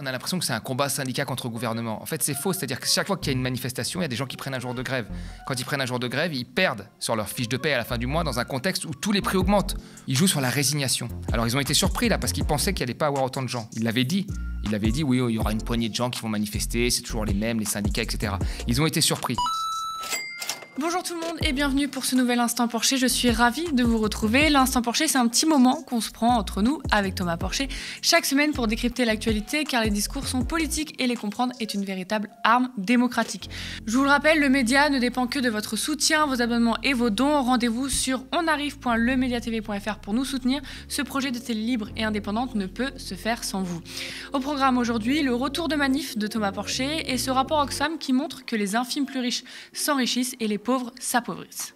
On a l'impression que c'est un combat syndicat contre le gouvernement. En fait, c'est faux. C'est-à-dire que chaque fois qu'il y a une manifestation, il y a des gens qui prennent un jour de grève. Quand ils prennent un jour de grève, ils perdent sur leur fiche de paie à la fin du mois dans un contexte où tous les prix augmentent. Ils jouent sur la résignation. Alors, ils ont été surpris là parce qu'ils pensaient qu'il n'y allait pas avoir autant de gens. Ils l'avaient dit. Ils avaient dit, oui, il y aura une poignée de gens qui vont manifester, c'est toujours les mêmes, les syndicats, etc. Ils ont été surpris. Bonjour tout le monde et bienvenue pour ce nouvel Instant Porcher. Je suis ravie de vous retrouver. L'Instant Porcher, c'est un petit moment qu'on se prend entre nous avec Thomas Porcher chaque semaine pour décrypter l'actualité car les discours sont politiques et les comprendre est une véritable arme démocratique. Je vous le rappelle, le média ne dépend que de votre soutien, vos abonnements et vos dons. Rendez-vous sur onarrive.lemediatv.fr pour nous soutenir. Ce projet de télé libre et indépendante ne peut se faire sans vous. Au programme aujourd'hui, le retour de manif de Thomas Porcher et ce rapport Oxfam qui montre que les infimes plus riches s'enrichissent et les pauvres s'appauvrissent.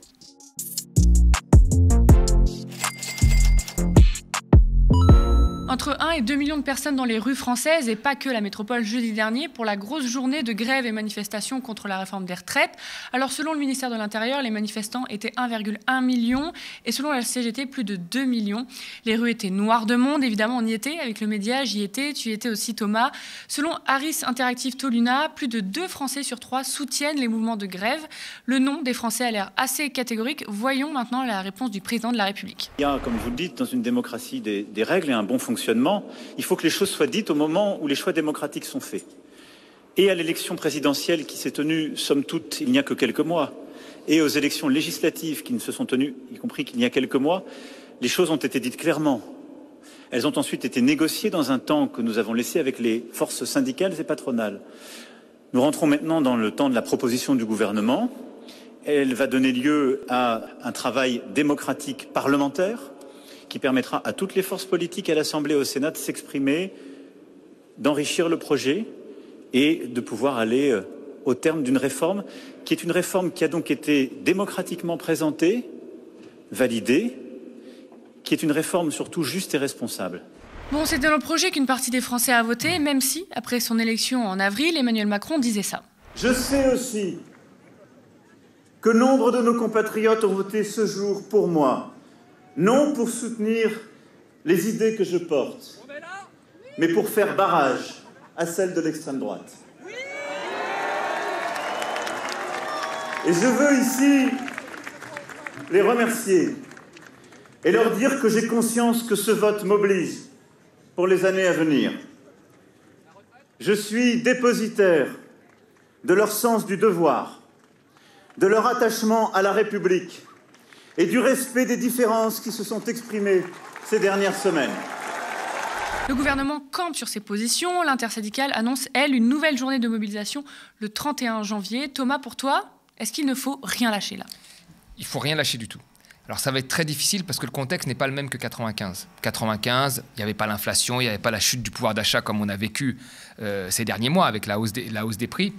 Entre 1 et 2 millions de personnes dans les rues françaises et pas que la métropole jeudi dernier pour la grosse journée de grève et manifestation contre la réforme des retraites. Alors selon le ministère de l'Intérieur, les manifestants étaient 1,1 million et selon la CGT, plus de 2 millions. Les rues étaient noires de monde, évidemment on y était avec le média, j'y étais, tu y étais aussi Thomas. Selon Harris Interactive Toluna, plus de 2 Français sur 3 soutiennent les mouvements de grève. Le nom des Français a l'air assez catégorique. Voyons maintenant la réponse du président de la République. Il y a, comme vous le dites, dans une démocratie des règles et un bon fonctionnement. Il faut que les choses soient dites au moment où les choix démocratiques sont faits. Et à l'élection présidentielle qui s'est tenue, somme toute, il n'y a que quelques mois, et aux élections législatives qui ne se sont tenues, y compris qu'il y a quelques mois, les choses ont été dites clairement. Elles ont ensuite été négociées dans un temps que nous avons laissé avec les forces syndicales et patronales. Nous rentrons maintenant dans le temps de la proposition du gouvernement. Elle va donner lieu à un travail démocratique parlementaire qui permettra à toutes les forces politiques à l'Assemblée et au Sénat de s'exprimer, d'enrichir le projet et de pouvoir aller au terme d'une réforme qui est une réforme qui a donc été démocratiquement présentée, validée, qui est une réforme surtout juste et responsable. Bon, c'est dans le projet qu'une partie des Français a voté, même si, après son élection en avril, Emmanuel Macron disait ça. Je sais aussi que nombre de nos compatriotes ont voté ce jour pour moi. Non pour soutenir les idées que je porte, mais pour faire barrage à celles de l'extrême droite. Et je veux ici les remercier et leur dire que j'ai conscience que ce vote m'oblige pour les années à venir. Je suis dépositaire de leur sens du devoir, de leur attachement à la République, et du respect des différences qui se sont exprimées ces dernières semaines. Le gouvernement campe sur ses positions. L'intersyndicale annonce, elle, une nouvelle journée de mobilisation le 31 janvier. Thomas, pour toi, est-ce qu'il ne faut rien lâcher là? Il ne faut rien lâcher du tout. Alors ça va être très difficile parce que le contexte n'est pas le même que 95. 95, il n'y avait pas l'inflation, il n'y avait pas la chute du pouvoir d'achat comme on a vécu ces derniers mois avec la hausse des prix.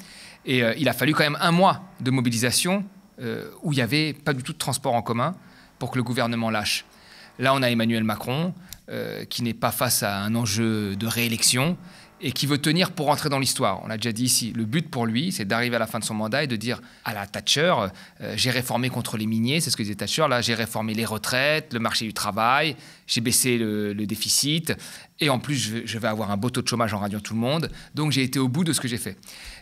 Et il a fallu quand même un mois de mobilisation où il n'y avait pas du tout de transport en commun pour que le gouvernement lâche. Là, on a Emmanuel Macron qui n'est pas face à un enjeu de réélection et qui veut tenir pour rentrer dans l'histoire. On l'a déjà dit ici, le but pour lui, c'est d'arriver à la fin de son mandat et de dire à la Thatcher, j'ai réformé contre les miniers, c'est ce que disait Thatcher, là j'ai réformé les retraites, le marché du travail, j'ai baissé le déficit, et en plus je vais avoir un beau taux de chômage en radiant tout le monde, donc j'ai été au bout de ce que j'ai fait.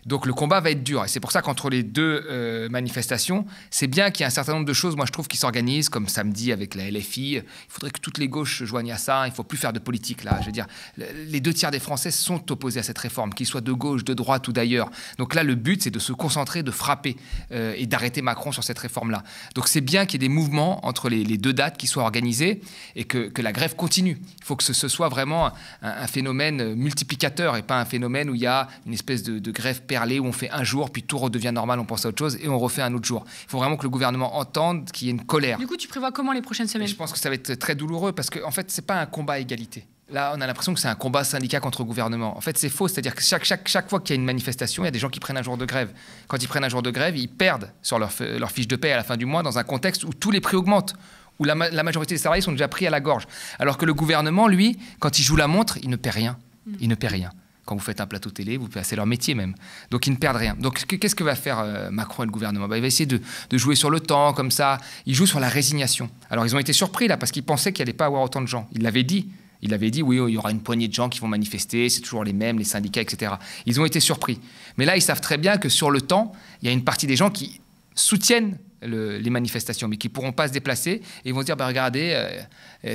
Donc le combat va être dur, et c'est pour ça qu'entre les deux manifestations, c'est bien qu'il y ait un certain nombre de choses, moi je trouve, qui s'organisent, comme samedi avec la LFI, il faudrait que toutes les gauches se joignent à ça, il ne faut plus faire de politique là, je veux dire, les 2 tiers des Français sont opposés à cette réforme, qu'ils soient de gauche, de droite ou d'ailleurs. Donc là, le but, c'est de se concentrer, de frapper et d'arrêter Macron sur cette réforme-là. Donc c'est bien qu'il y ait des mouvements entre les 2 dates qui soient organisés et que la grève continue. Il faut que ce soit vraiment un phénomène multiplicateur et pas un phénomène où il y a une espèce de grève perlée où on fait un jour, puis tout redevient normal, on pense à autre chose et on refait un autre jour. Il faut vraiment que le gouvernement entende qu'il y ait une colère. Du coup, tu prévois comment les prochaines semaines? Et je pense que ça va être très douloureux parce qu'en fait, c'est pas un combat à égalité. Là, on a l'impression que c'est un combat syndicat contre le gouvernement. En fait, c'est faux. C'est-à-dire que chaque fois qu'il y a une manifestation, il y a des gens qui prennent un jour de grève. Quand ils prennent un jour de grève, ils perdent sur leur fiche de paie à la fin du mois dans un contexte où tous les prix augmentent, où la majorité des salariés sont déjà pris à la gorge. Alors que le gouvernement, lui, quand il joue la montre, il ne paie rien. Il ne paie rien. Quand vous faites un plateau télé, vous passez leur métier même. Donc ils ne perdent rien. Donc qu'est-ce que va faire Macron et le gouvernement? Il va essayer de jouer sur le temps, comme ça. Il joue sur la résignation. Alors ils ont été surpris là, parce qu'ils pensaient qu'il n'y allait pas avoir autant de gens. Ils l'avaient dit. Il avait dit, oui, il y aura une poignée de gens qui vont manifester, c'est toujours les mêmes, les syndicats, etc. Ils ont été surpris. Mais là, ils savent très bien que sur le temps, il y a une partie des gens qui soutiennent les manifestations, mais qui ne pourront pas se déplacer. Et ils vont se dire, regardez,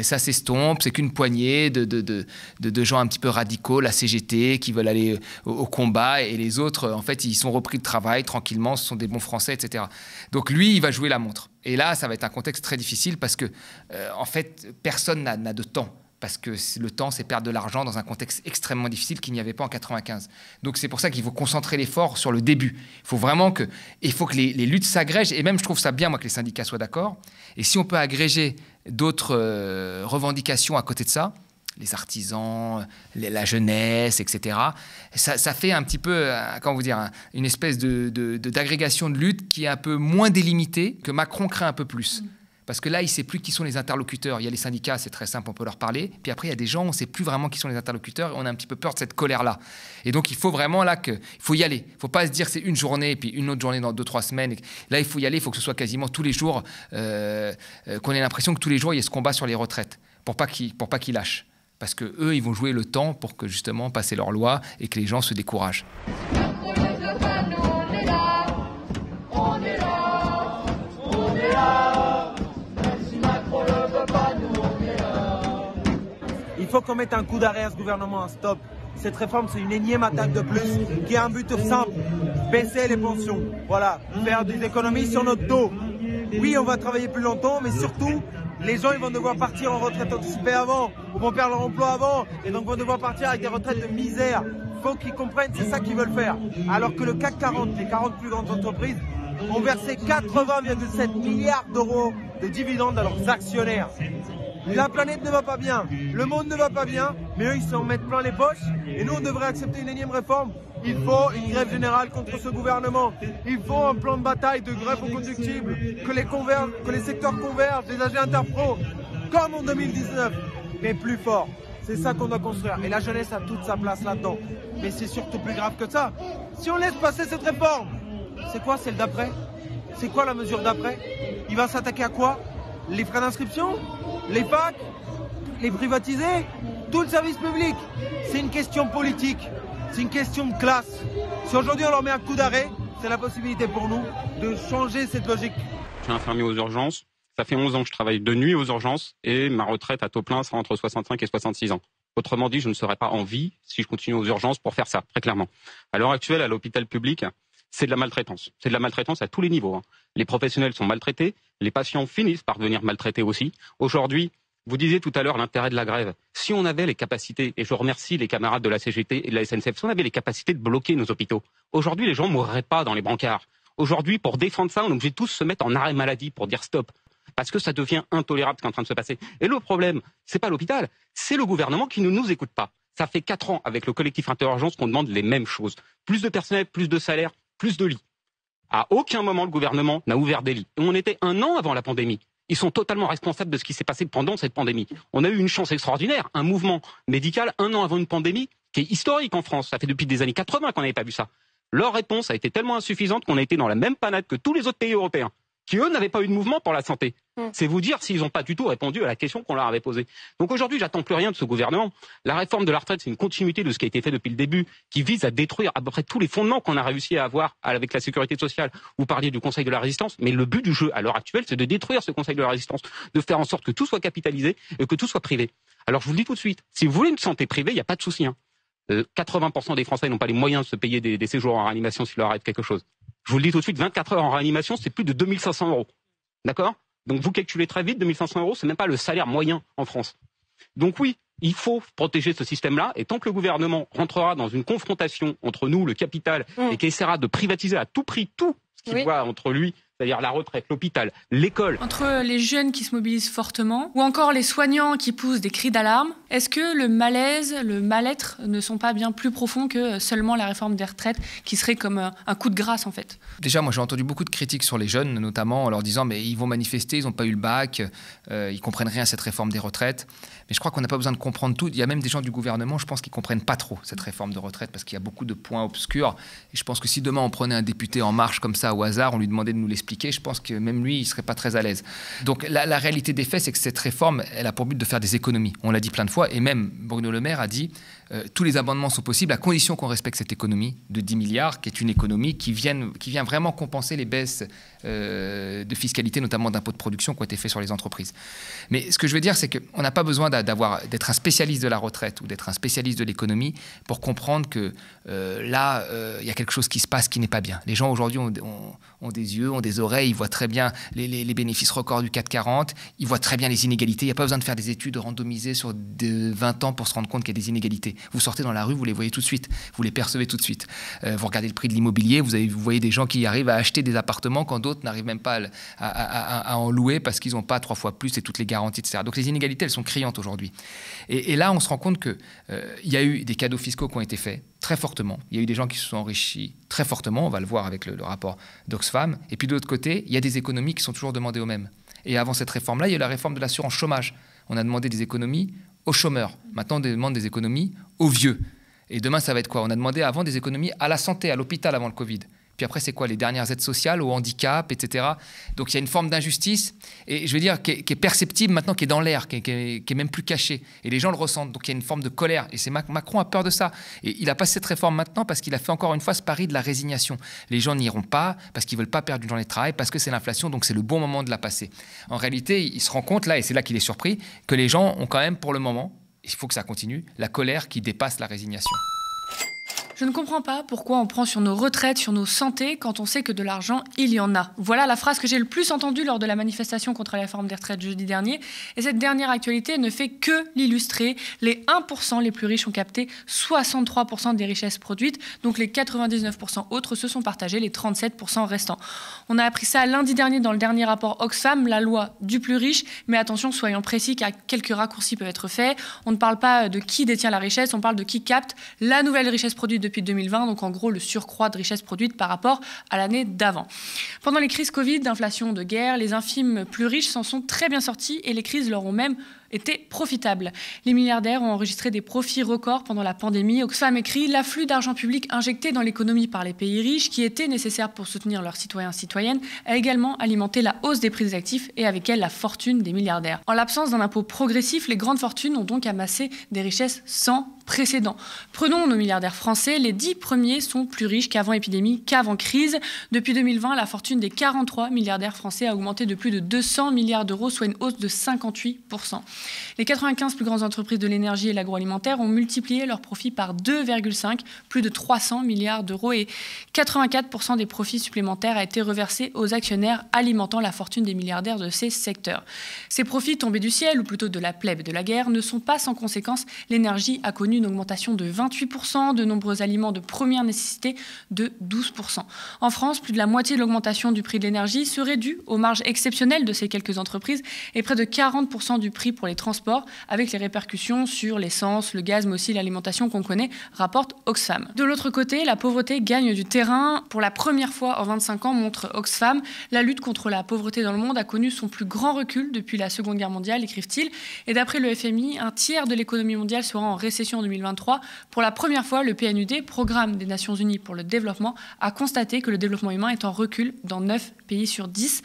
ça s'estompe, c'est qu'une poignée de gens un petit peu radicaux, la CGT, qui veulent aller au combat, et les autres, en fait, ils sont repris de travail tranquillement, ce sont des bons Français, etc. Donc lui, il va jouer la montre. Et là, ça va être un contexte très difficile parce que, en fait, personne n'a de temps. Parce que le temps, c'est perdre de l'argent dans un contexte extrêmement difficile qu'il n'y avait pas en 95. Donc c'est pour ça qu'il faut concentrer l'effort sur le début. Il faut vraiment que les luttes s'agrègent, et même je trouve ça bien, moi, que les syndicats soient d'accord. Et si on peut agréger d'autres revendications à côté de ça, les artisans, la jeunesse, etc., ça fait un petit peu, comment vous dire, une espèce d'agrégation de lutte qui est un peu moins délimitée, que Macron craint un peu plus. Parce que là, il ne sait plus qui sont les interlocuteurs. Il y a les syndicats, c'est très simple, on peut leur parler. Puis après, il y a des gens, on ne sait plus vraiment qui sont les interlocuteurs, et on a un petit peu peur de cette colère-là. Et donc, il faut vraiment il faut y aller. Il ne faut pas se dire c'est une journée, et puis une autre journée dans 2-3 semaines. Là, il faut y aller, il faut que ce soit quasiment tous les jours, qu'on ait l'impression que tous les jours, il y ait ce combat sur les retraites, pour pas qu'ils lâchent. Parce qu'eux, ils vont jouer le temps pour que, justement, passer leur loi et que les gens se découragent. Il faut qu'on mette un coup d'arrêt à ce gouvernement, un stop. Cette réforme, c'est une énième attaque de plus qui a un but simple, baisser les pensions. Voilà, faire des économies sur notre dos. Oui, on va travailler plus longtemps, mais surtout, les gens ils vont devoir partir en retraite anticipée avant, ou vont perdre leur emploi avant, et donc vont devoir partir avec des retraites de misère. Il faut qu'ils comprennent, c'est ça qu'ils veulent faire. Alors que le CAC 40, les 40 plus grandes entreprises, ont versé 80,7 milliards d'euros de dividendes à leurs actionnaires. La planète ne va pas bien, le monde ne va pas bien, mais eux ils s'en mettent plein les poches, et nous on devrait accepter une énième réforme. Il faut une grève générale contre ce gouvernement. Il faut un plan de bataille de grève au combustible, que les secteurs convergent, les AG interpro, comme en 2019, mais plus fort. C'est ça qu'on doit construire, et la jeunesse a toute sa place là-dedans. Mais c'est surtout plus grave que ça. Si on laisse passer cette réforme, c'est quoi celle d'après? C'est quoi la mesure d'après? Il va s'attaquer à quoi? Les frais d'inscription? Les facs? Les privatiser? Tout le service public? C'est une question politique, c'est une question de classe. Si aujourd'hui on leur met un coup d'arrêt, c'est la possibilité pour nous de changer cette logique. Je suis infirmier aux urgences, ça fait 11 ans que je travaille de nuit aux urgences et ma retraite à taux plein sera entre 65 et 66 ans. Autrement dit, je ne serai pas en vie si je continue aux urgences pour faire ça, très clairement. À l'heure actuelle, à l'hôpital public, c'est de la maltraitance. C'est de la maltraitance à tous les niveaux. Les professionnels sont maltraités, les patients finissent par devenir maltraités aussi. Aujourd'hui, vous disiez tout à l'heure l'intérêt de la grève. Si on avait les capacités, et je remercie les camarades de la CGT et de la SNCF, si on avait les capacités de bloquer nos hôpitaux, aujourd'hui les gens ne mourraient pas dans les brancards. Aujourd'hui, pour défendre ça, on est obligé de tous se mettre en arrêt maladie pour dire stop. Parce que ça devient intolérable ce qui est en train de se passer. Et le problème, c'est pas l'hôpital, c'est le gouvernement qui ne nous écoute pas. Ça fait 4 ans avec le collectif Interurgence qu'on demande les mêmes choses. Plus de personnel, plus de salaire, plus de lits. À aucun moment, le gouvernement n'a ouvert des lits. Et on était 1 an avant la pandémie. Ils sont totalement responsables de ce qui s'est passé pendant cette pandémie. On a eu une chance extraordinaire, un mouvement médical 1 an avant une pandémie qui est historique en France. Ça fait depuis des années 80 qu'on n'avait pas vu ça. Leur réponse a été tellement insuffisante qu'on a été dans la même panade que tous les autres pays européens, qui eux n'avaient pas eu de mouvement pour la santé. C'est vous dire s'ils n'ont pas du tout répondu à la question qu'on leur avait posée. Donc aujourd'hui, j'attends plus rien de ce gouvernement. La réforme de la retraite, c'est une continuité de ce qui a été fait depuis le début, qui vise à détruire à peu près tous les fondements qu'on a réussi à avoir avec la sécurité sociale. Vous parliez du Conseil de la résistance, mais le but du jeu à l'heure actuelle, c'est de détruire ce Conseil de la résistance, de faire en sorte que tout soit capitalisé et que tout soit privé. Alors je vous le dis tout de suite, si vous voulez une santé privée, il n'y a pas de souci. 80% des Français n'ont pas les moyens de se payer des séjours en réanimation s'il leur arrive quelque chose. Je vous le dis tout de suite, 24 heures en réanimation, c'est plus de 2500 €. D'accord? Donc vous calculez très vite, 2500 €, c'est même pas le salaire moyen en France. Donc oui, il faut protéger ce système-là, et tant que le gouvernement rentrera dans une confrontation entre nous, le capital, et qui essaiera de privatiser à tout prix tout ce qu'il voit entre lui, c'est-à-dire la retraite, l'hôpital, l'école. Entre les jeunes qui se mobilisent fortement, ou encore les soignants qui poussent des cris d'alarme, est-ce que le malaise, le mal-être ne sont pas bien plus profonds que seulement la réforme des retraites, qui serait comme un coup de grâce en fait? Déjà, moi j'ai entendu beaucoup de critiques sur les jeunes, notamment en leur disant mais ils vont manifester, ils n'ont pas eu le bac, ils comprennent rien à cette réforme des retraites. Mais je crois qu'on n'a pas besoin de comprendre tout. Il y a même des gens du gouvernement, je pense, qui ne comprennent pas trop cette réforme de retraite parce qu'il y a beaucoup de points obscurs. Et je pense que si demain on prenait un député En Marche comme ça au hasard, on lui demandait de nous l'expliquer, l'expliquer, je pense que même lui, il ne serait pas très à l'aise. Donc la réalité des faits, c'est que cette réforme, elle a pour but de faire des économies. On l'a dit plein de fois, et même Bruno Le Maire a dit tous les amendements sont possibles à condition qu'on respecte cette économie de 10 milliards, qui est une économie qui vient vraiment compenser les baisses de fiscalité, notamment d'impôts de production qui ont été faits sur les entreprises. Mais ce que je veux dire, c'est qu'on n'a pas besoin d'être un spécialiste de la retraite ou d'être un spécialiste de l'économie pour comprendre que là, il y a quelque chose qui se passe qui n'est pas bien. Les gens aujourd'hui ont des yeux, ont des oreilles, ils voient très bien les bénéfices records du CAC 40, ils voient très bien les inégalités. Il n'y a pas besoin de faire des études randomisées sur 20 ans pour se rendre compte qu'il y a des inégalités. Vous sortez dans la rue, vous les voyez tout de suite, vous les percevez tout de suite. Vous regardez le prix de l'immobilier, vous voyez des gens qui arrivent à acheter des appartements quand d'autres n'arrivent même pas à en louer parce qu'ils n'ont pas 3 fois plus et toutes les garanties, etc. Donc les inégalités, elles sont criantes aujourd'hui. Et là, on se rend compte qu'il y a eu des cadeaux fiscaux qui ont été faits très fortement. Il y a eu des gens qui se sont enrichis très fortement, on va le voir avec le rapport d'Oxfam. Et puis de l'autre côté, il y a des économies qui sont toujours demandées aux mêmes. Et avant cette réforme-là, il y a eu la réforme de l'assurance chômage. On a demandé des économies aux chômeurs. Maintenant, on demande des économies aux vieux. Et demain, ça va être quoi? On a demandé avant des économies à la santé, à l'hôpital avant le Covid. Puis après, c'est quoi? Les dernières aides sociales, au handicap, etc. Donc il y a une forme d'injustice, et je veux dire, qui est perceptible maintenant, qui est dans l'air, qui est même plus cachée. Et les gens le ressentent. Donc il y a une forme de colère. Et c'est Macron a peur de ça. Et il a passé cette réforme maintenant parce qu'il a fait encore une fois ce pari de la résignation. Les gens n'iront pas parce qu'ils ne veulent pas perdre une journée de travail, parce que c'est l'inflation, donc c'est le bon moment de la passer. En réalité, il se rend compte, là, et c'est là qu'il est surpris, que les gens ont quand même, pour le moment, il faut que ça continue, la colère qui dépasse la résignation. Je ne comprends pas pourquoi on prend sur nos retraites, sur nos santé, quand on sait que de l'argent, il y en a. Voilà la phrase que j'ai le plus entendue lors de la manifestation contre la réforme des retraites jeudi dernier. Et cette dernière actualité ne fait que l'illustrer. Les 1% les plus riches ont capté 63% des richesses produites. Donc les 99% autres se sont partagés les 37% restants. On a appris ça lundi dernier dans le dernier rapport Oxfam, la loi du plus riche. Mais attention, soyons précis, car quelques raccourcis peuvent être faits. On ne parle pas de qui détient la richesse, on parle de qui capte la nouvelle richesse produite depuis 2020, donc en gros le surcroît de richesse produite par rapport à l'année d'avant. Pendant les crises Covid, d'inflation, de guerre, les infimes plus riches s'en sont très bien sortis et les crises leur ont même été profitables. Les milliardaires ont enregistré des profits records pendant la pandémie. Oxfam écrit « L'afflux d'argent public injecté dans l'économie par les pays riches, qui était nécessaire pour soutenir leurs citoyens et citoyennes, a également alimenté la hausse des prix des actifs et avec elle la fortune des milliardaires. En l'absence d'un impôt progressif, les grandes fortunes ont donc amassé des richesses sans précédent. Prenons nos milliardaires français. Les 10 premiers sont plus riches qu'avant épidémie, qu'avant crise. Depuis 2020, la fortune des 43 milliardaires français a augmenté de plus de 200 milliards d'euros, soit une hausse de 58%. Les 95 plus grandes entreprises de l'énergie et l'agroalimentaire ont multiplié leurs profits par 2,5, plus de 300 milliards d'euros, et 84% des profits supplémentaires a été reversé aux actionnaires, alimentant la fortune des milliardaires de ces secteurs. Ces profits tombés du ciel, ou plutôt de la plèbe de la guerre, ne sont pas sans conséquence. L'énergie a connu une augmentation de 28%, de nombreux aliments de première nécessité de 12%. En France, plus de la moitié de l'augmentation du prix de l'énergie serait due aux marges exceptionnelles de ces quelques entreprises et près de 40% du prix pour les transports, avec les répercussions sur l'essence, le gaz, mais aussi l'alimentation qu'on connaît, rapporte Oxfam. De l'autre côté, la pauvreté gagne du terrain. Pour la première fois en 25 ans, montre Oxfam, la lutte contre la pauvreté dans le monde a connu son plus grand recul depuis la Seconde Guerre mondiale, écrivent-ils. Et d'après le FMI, un tiers de l'économie mondiale sera en récession en 2023. Pour la première fois, le PNUD, Programme des Nations Unies pour le développement, a constaté que le développement humain est en recul dans 9 pays sur 10.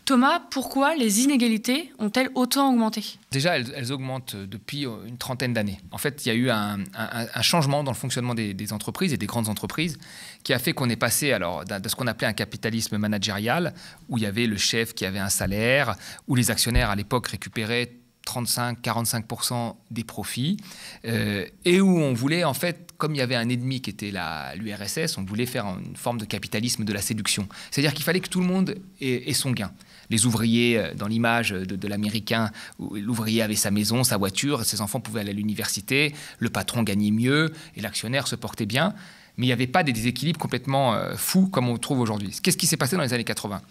Thomas, pourquoi les inégalités ont-elles autant augmenté ? Déjà, elles augmentent depuis une trentaine d'années. En fait, il y a eu un changement dans le fonctionnement des entreprises et des grandes entreprises qui a fait qu'on est passé de ce qu'on appelait un capitalisme managérial, où il y avait le chef qui avait un salaire, où les actionnaires à l'époque récupéraient 35-45% des profits, et où on voulait, en fait, comme il y avait un ennemi qui était l'URSS, on voulait faire une forme de capitalisme de la séduction. C'est-à-dire qu'il fallait que tout le monde ait son gain. Les ouvriers, dans l'image de l'américain, où l'ouvrier avait sa maison, sa voiture, ses enfants pouvaient aller à l'université, le patron gagnait mieux et l'actionnaire se portait bien. Mais il n'y avait pas des déséquilibres complètement fous comme on trouve aujourd'hui. Qu'est-ce qui s'est passé dans les années 80 ?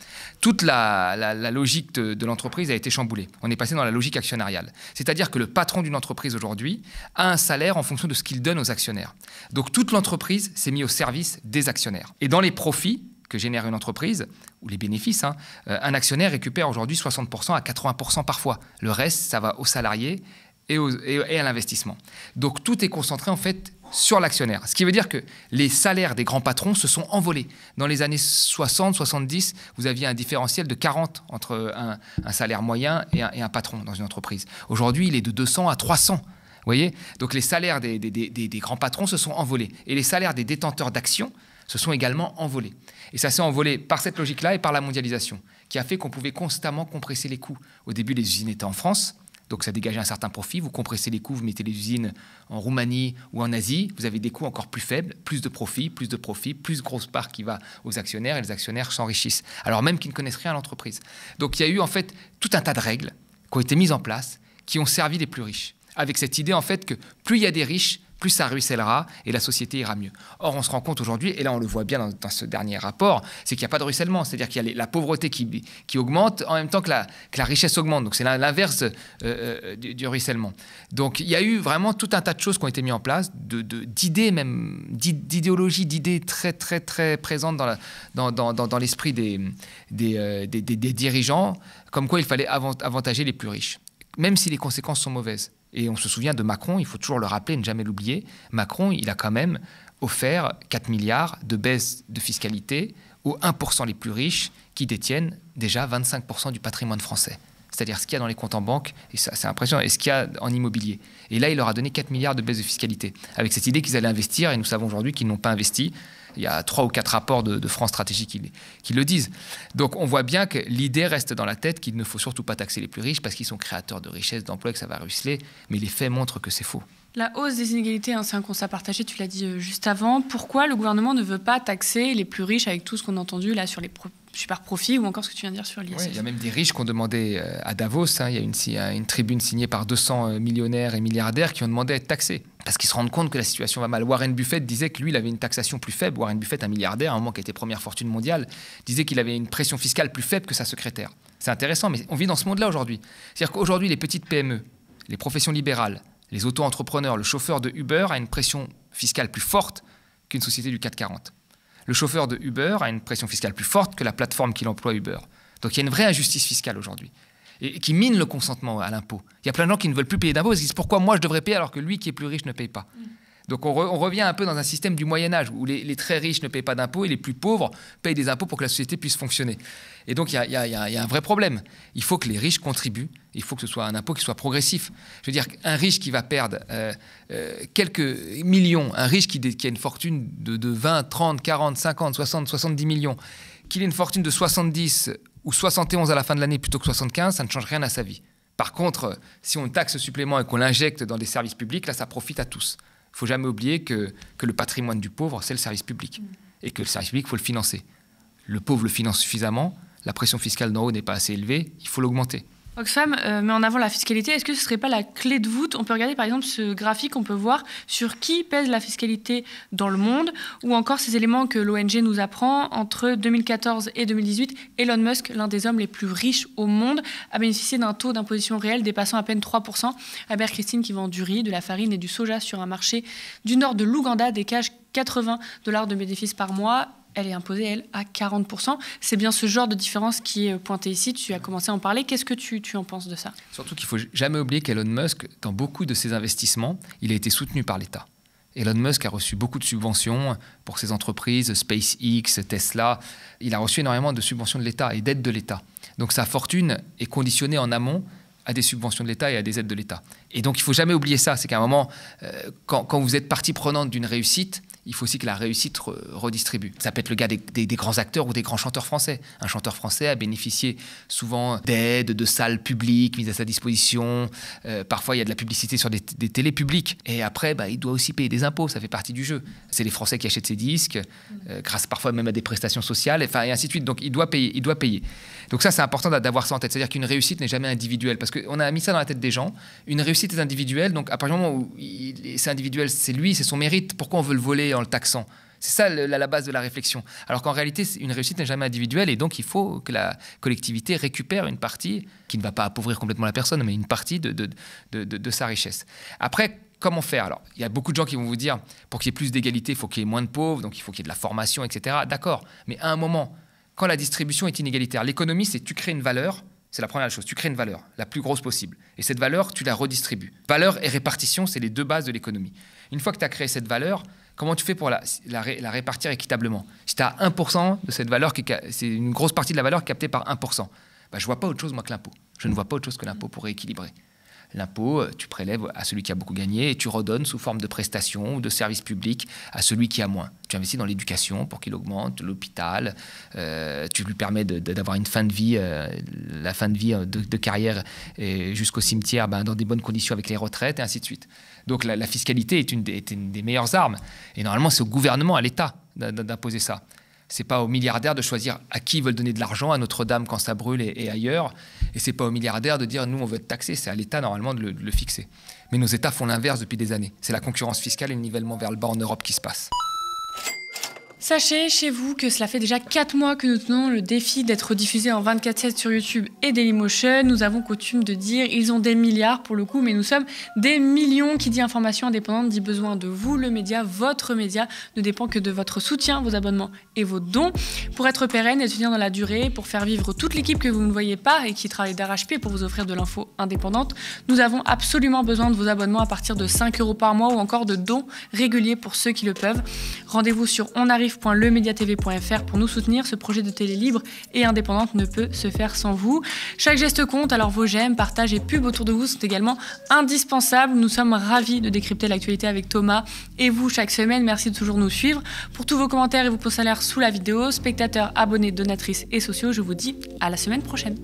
Toute la logique de l'entreprise a été chamboulée. On est passé dans la logique actionnariale. C'est-à-dire que le patron d'une entreprise aujourd'hui a un salaire en fonction de ce qu'il donne aux actionnaires. Donc toute l'entreprise s'est mise au service des actionnaires. Et dans les profits que génère une entreprise, ou les bénéfices, un actionnaire récupère aujourd'hui 60% à 80% parfois. Le reste, ça va aux salariés et à l'investissement. Donc tout est concentré en fait sur l'actionnaire. Ce qui veut dire que les salaires des grands patrons se sont envolés. Dans les années 60, 70, vous aviez un différentiel de 40 entre un salaire moyen et un patron dans une entreprise. Aujourd'hui, il est de 200 à 300. Vous voyez ? Donc les salaires des grands patrons se sont envolés. Et les salaires des détenteurs d'actions se sont également envolés. Et ça s'est envolé par cette logique-là et par la mondialisation, qui a fait qu'on pouvait constamment compresser les coûts. Au début, les usines étaient en France. Donc ça dégageait un certain profit, vous compressez les coûts, vous mettez les usines en Roumanie ou en Asie, vous avez des coûts encore plus faibles, plus de profit, plus grosse part qui va aux actionnaires et les actionnaires s'enrichissent, alors même qu'ils ne connaissent rien à l'entreprise. Donc il y a eu en fait tout un tas de règles qui ont été mises en place, qui ont servi les plus riches, avec cette idée en fait que plus il y a des riches, plus ça ruissellera et la société ira mieux. Or, on se rend compte aujourd'hui, et là on le voit bien dans ce dernier rapport, c'est qu'il n'y a pas de ruissellement, c'est-à-dire qu'il y a la pauvreté qui augmente en même temps que la richesse augmente. Donc c'est l'inverse du ruissellement. Donc il y a eu vraiment tout un tas de choses qui ont été mises en place, d'idées même, d'idéologies, d'idées très très très présentes dans l'esprit des dirigeants, comme quoi il fallait avantager les plus riches, même si les conséquences sont mauvaises. Et on se souvient de Macron, il faut toujours le rappeler, ne jamais l'oublier. Macron, il a quand même offert 4 milliards de baisse de fiscalité aux 1% les plus riches qui détiennent déjà 25% du patrimoine français. C'est-à-dire ce qu'il y a dans les comptes en banque, et ça c'est impressionnant, et ce qu'il y a en immobilier. Et là, il leur a donné 4 milliards de baisse de fiscalité, avec cette idée qu'ils allaient investir, et nous savons aujourd'hui qu'ils n'ont pas investi. Il y a 3 ou 4 rapports de France Stratégie qui le disent. Donc on voit bien que l'idée reste dans la tête qu'il ne faut surtout pas taxer les plus riches parce qu'ils sont créateurs de richesses, d'emplois, que ça va ruisseler, mais les faits montrent que c'est faux. La hausse des inégalités, c'est un constat partagé, tu l'as dit juste avant. Pourquoi le gouvernement ne veut pas taxer les plus riches avec tout ce qu'on a entendu là sur les super profits ou encore ce que tu viens de dire sur l'ISF? Oui, il y a même des riches qui ont demandé à Davos, il y a une tribune signée par 200 millionnaires et milliardaires qui ont demandé à être taxés parce qu'ils se rendent compte que la situation va mal. Warren Buffett disait que lui, il avait une taxation plus faible. Warren Buffett, un milliardaire, à un moment qui était première fortune mondiale, disait qu'il avait une pression fiscale plus faible que sa secrétaire. C'est intéressant, mais on vit dans ce monde-là aujourd'hui. C'est-à-dire qu'aujourd'hui, les petites PME, les professions libérales, les auto-entrepreneurs, le chauffeur de Uber a une pression fiscale plus forte qu'une société du CAC 40. Le chauffeur de Uber a une pression fiscale plus forte que la plateforme qu'il emploie Uber. Donc il y a une vraie injustice fiscale aujourd'hui et qui mine le consentement à l'impôt. Il y a plein de gens qui ne veulent plus payer d'impôts parce qu'ils disent pourquoi moi je devrais payer alors que lui qui est plus riche ne paye pas. Donc on revient un peu dans un système du Moyen-Âge où les très riches ne payent pas d'impôts et les plus pauvres payent des impôts pour que la société puisse fonctionner. Et donc il y a un vrai problème. Il faut que les riches contribuent, il faut que ce soit un impôt qui soit progressif. Je veux dire, un riche qui va perdre quelques millions, un riche qui a une fortune de 20, 30, 40, 50, 60, 70 millions, qu'il ait une fortune de 70 ou 71 à la fin de l'année plutôt que 75, ça ne change rien à sa vie. Par contre, si on taxe ce supplément et qu'on l'injecte dans des services publics, là ça profite à tous. Il ne faut jamais oublier que le patrimoine du pauvre, c'est le service public. Et que le service public, il faut le financer. Le pauvre le finance suffisamment, la pression fiscale d'en haut n'est pas assez élevée, il faut l'augmenter. Oxfam met en avant la fiscalité. Est-ce que ce ne serait pas la clé de voûte? On peut regarder par exemple ce graphique, on peut voir sur qui pèse la fiscalité dans le monde, ou encore ces éléments que l'ONG nous apprend. Entre 2014 et 2018, Elon Musk, l'un des hommes les plus riches au monde, a bénéficié d'un taux d'imposition réel dépassant à peine 3%. Albert Christine, qui vend du riz, de la farine et du soja sur un marché du nord de l'Ouganda, dégage $80 de bénéfices par mois. Elle est imposée, elle, à 40%. C'est bien ce genre de différence qui est pointé ici. Tu as commencé à en parler. Qu'est-ce que tu en penses de ça? Surtout qu'il ne faut jamais oublier qu'Elon Musk, dans beaucoup de ses investissements, il a été soutenu par l'État. Elon Musk a reçu beaucoup de subventions pour ses entreprises, SpaceX, Tesla. Il a reçu énormément de subventions de l'État et d'aides de l'État. Donc sa fortune est conditionnée en amont à des subventions de l'État et à des aides de l'État. Et donc il ne faut jamais oublier ça. C'est qu'à un moment, quand vous êtes partie prenante d'une réussite, il faut aussi que la réussite redistribue. Ça peut être le cas des grands acteurs ou des grands chanteurs français. Un chanteur français a bénéficié souvent d'aides, de salles publiques mises à sa disposition. Parfois, il y a de la publicité sur des télés publiques. Et après, il doit aussi payer des impôts. Ça fait partie du jeu. C'est les Français qui achètent ses disques, grâce parfois même à des prestations sociales, et ainsi de suite. Donc, il doit payer. Donc ça, c'est important d'avoir ça en tête. C'est-à-dire qu'une réussite n'est jamais individuelle. Parce qu'on a mis ça dans la tête des gens. Une réussite est individuelle. Donc, à partir du moment où c'est individuel, c'est lui, c'est son mérite. Pourquoi on veut le voler en le taxant? C'est ça la base de la réflexion. Alors qu'en réalité, une réussite n'est jamais individuelle et donc il faut que la collectivité récupère une partie, qui ne va pas appauvrir complètement la personne, mais une partie de sa richesse. Après, comment faire? Alors, il y a beaucoup de gens qui vont vous dire, pour qu'il y ait plus d'égalité, il faut qu'il y ait moins de pauvres, donc il faut qu'il y ait de la formation, etc. D'accord, mais à un moment, quand la distribution est inégalitaire, l'économie, c'est tu crées une valeur, C'est la première chose. Tu crées une valeur, la plus grosse possible. Et cette valeur, tu la redistribues. Valeur et répartition, c'est les deux bases de l'économie. Une fois que tu as créé cette valeur, comment tu fais pour la répartir équitablement? Si tu as 1% de cette valeur, c'est une grosse partie de la valeur captée par 1%, je ne vois pas autre chose, moi, que l'impôt. Je ne vois pas autre chose que l'impôt pour rééquilibrer. L'impôt, tu prélèves à celui qui a beaucoup gagné et tu redonnes sous forme de prestations ou de services publics à celui qui a moins. Tu investis dans l'éducation pour qu'il augmente, l'hôpital, tu lui permets d'avoir une fin de vie, la fin de vie de carrière jusqu'au cimetière dans des bonnes conditions avec les retraites et ainsi de suite. Donc la fiscalité est une des meilleures armes. Et normalement, c'est au gouvernement, à l'État d'imposer ça. Ce n'est pas aux milliardaires de choisir à qui ils veulent donner de l'argent, à Notre-Dame quand ça brûle et ailleurs. Et ce n'est pas aux milliardaires de dire « nous, on veut être taxés ». C'est à l'État, normalement, de le fixer. Mais nos États font l'inverse depuis des années. C'est la concurrence fiscale et le nivellement vers le bas en Europe qui se passe. Sachez chez vous que cela fait déjà 4 mois que nous tenons le défi d'être diffusés en 24/7 sur YouTube et Dailymotion. Nous avons coutume de dire ils ont des milliards pour le coup, mais nous sommes des millions. Qui dit information indépendante dit besoin de vous, le média, votre média ne dépend que de votre soutien, vos abonnements et vos dons. Pour être pérenne et tenir dans la durée, pour faire vivre toute l'équipe que vous ne voyez pas et qui travaille d'arrache-pied pour vous offrir de l'info indépendante, nous avons absolument besoin de vos abonnements à partir de 5 € par mois ou encore de dons réguliers pour ceux qui le peuvent. Rendez-vous sur onarrive.lemediatv.fr pour nous soutenir. Ce projet de télé libre et indépendante ne peut se faire sans vous. Chaque geste compte, alors vos j'aime, partages et pubs autour de vous sont également indispensables. Nous sommes ravis de décrypter l'actualité avec Thomas et vous chaque semaine. Merci de toujours nous suivre. Pour tous vos commentaires et vos pouces en l'air sous la vidéo, spectateurs, abonnés, donatrices et sociaux, je vous dis à la semaine prochaine.